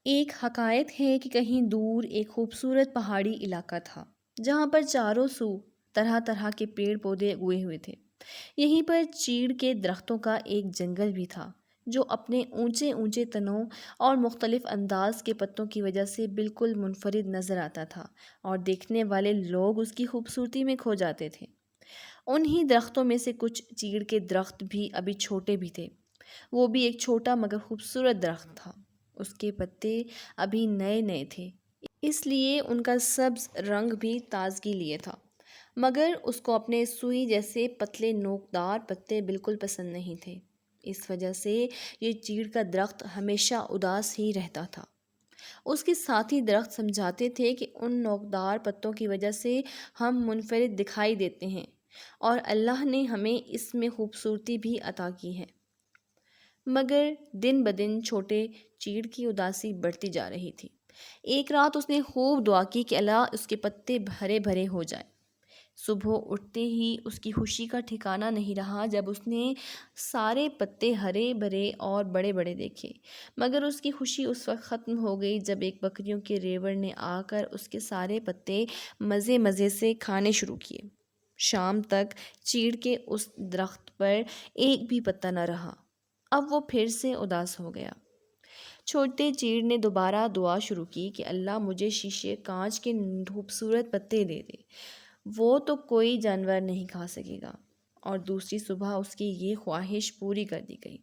ایک حکایت ہے کہ کہیں دور ایک خوبصورت پہاڑی علاقہ تھا جہاں پر چاروں سو طرح طرح کے پیڑ پودے اگے ہوئے تھے۔ یہیں پر چیڑ کے درختوں کا ایک جنگل بھی تھا جو اپنے اونچے اونچے تنوں اور مختلف انداز کے پتوں کی وجہ سے بالکل منفرد نظر آتا تھا اور دیکھنے والے لوگ اس کی خوبصورتی میں کھو جاتے تھے۔ انہی درختوں میں سے کچھ چیڑ کے درخت بھی ابھی چھوٹے بھی تھے۔ وہ بھی ایک چھوٹا مگر خوبصورت درخت تھا۔ اس کے پتے ابھی نئے نئے تھے، اس لیے ان کا سبز رنگ بھی تازگی لیے تھا، مگر اس کو اپنے سوئی جیسے پتلے نوکدار پتے بالکل پسند نہیں تھے۔ اس وجہ سے یہ چیڑ کا درخت ہمیشہ اداس ہی رہتا تھا۔ اس کے ساتھی درخت سمجھاتے تھے کہ ان نوکدار پتوں کی وجہ سے ہم منفرد دکھائی دیتے ہیں اور اللہ نے ہمیں اس میں خوبصورتی بھی عطا کی ہے۔ مگر دن بدن چھوٹے چیڑ کی اداسی بڑھتی جا رہی تھی۔ ایک رات اس نے خوب دعا کی کہ اللہ اس کے پتے بھرے بھرے ہو جائیں۔ صبح اٹھتے ہی اس کی خوشی کا ٹھکانہ نہیں رہا جب اس نے سارے پتے ہرے بھرے اور بڑے بڑے دیکھے۔ مگر اس کی خوشی اس وقت ختم ہو گئی جب ایک بکریوں کے ریوڑ نے آ کر اس کے سارے پتے مزے مزے سے کھانے شروع کیے۔ شام تک چیڑ کے اس درخت پر ایک بھی پتا نہ رہا۔ اب وہ پھر سے اداس ہو گیا۔ چھوٹے چیڑ نے دوبارہ دعا شروع کی کہ اللہ مجھے شیشے کانچ کے خوبصورت پتے دے دے، وہ تو کوئی جانور نہیں کھا سکے گا۔ اور دوسری صبح اس کی یہ خواہش پوری کر دی گئی۔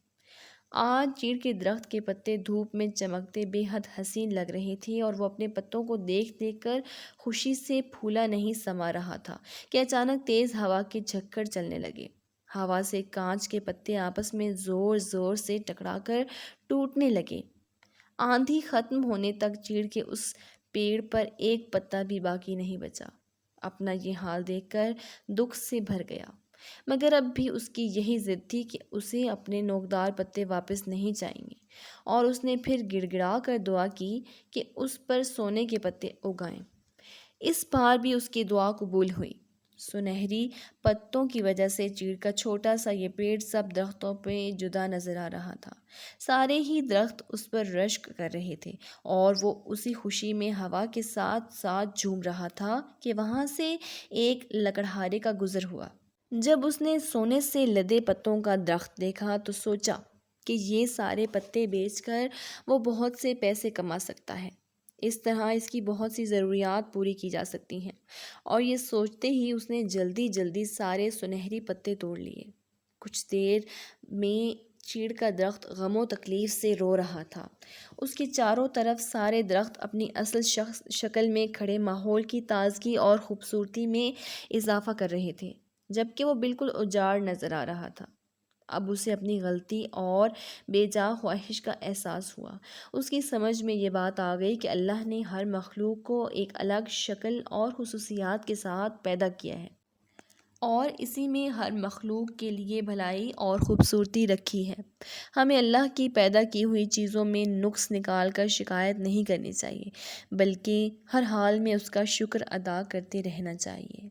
آج چیڑ کے درخت کے پتے دھوپ میں چمکتے بے حد حسین لگ رہے تھے اور وہ اپنے پتوں کو دیکھ دیکھ کر خوشی سے پھولا نہیں سما رہا تھا کہ اچانک تیز ہوا کے جھکڑ چلنے لگے۔ ہوا سے کانچ کے پتے آپس میں زور زور سے ٹکرا کر ٹوٹنے لگے۔ آندھی ختم ہونے تک چیڑ کے اس پیڑ پر ایک پتا بھی باقی نہیں بچا۔ اپنا یہ حال دیکھ کر دکھ سے بھر گیا، مگر اب بھی اس کی یہی ضد تھی کہ اسے اپنے نوکدار پتے واپس نہیں چاہیے، اور اس نے پھر گڑ گڑا کر دعا کی کہ اس پر سونے کے پتے اگائیں۔ اس بار بھی اس کی دعا قبول ہوئی۔ سنہری پتوں کی وجہ سے چیڑ کا چھوٹا سا یہ پیڑ سب درختوں پہ جدا نظر آ رہا تھا۔ سارے ہی درخت اس پر رشک کر رہے تھے اور وہ اسی خوشی میں ہوا کے ساتھ ساتھ جھوم رہا تھا کہ وہاں سے ایک لکڑہارے کا گزر ہوا۔ جب اس نے سونے سے لدے پتوں کا درخت دیکھا تو سوچا کہ یہ سارے پتے بیچ کر وہ بہت سے پیسے کما سکتا ہے۔ اس طرح اس کی بہت سی ضروریات پوری کی جا سکتی ہیں، اور یہ سوچتے ہی اس نے جلدی جلدی سارے سنہری پتے توڑ لیے۔ کچھ دیر میں چیڑ کا درخت غم و تکلیف سے رو رہا تھا۔ اس کے چاروں طرف سارے درخت اپنی اصل شکل میں کھڑے ماحول کی تازگی اور خوبصورتی میں اضافہ کر رہے تھے، جبکہ وہ بالکل اجاڑ نظر آ رہا تھا۔ اب اسے اپنی غلطی اور بے جا خواہش کا احساس ہوا۔ اس کی سمجھ میں یہ بات آ گئی کہ اللہ نے ہر مخلوق کو ایک الگ شکل اور خصوصیات کے ساتھ پیدا کیا ہے، اور اسی میں ہر مخلوق کے لیے بھلائی اور خوبصورتی رکھی ہے۔ ہمیں اللہ کی پیدا کی ہوئی چیزوں میں نقص نکال کر شکایت نہیں کرنی چاہیے، بلکہ ہر حال میں اس کا شکر ادا کرتے رہنا چاہیے۔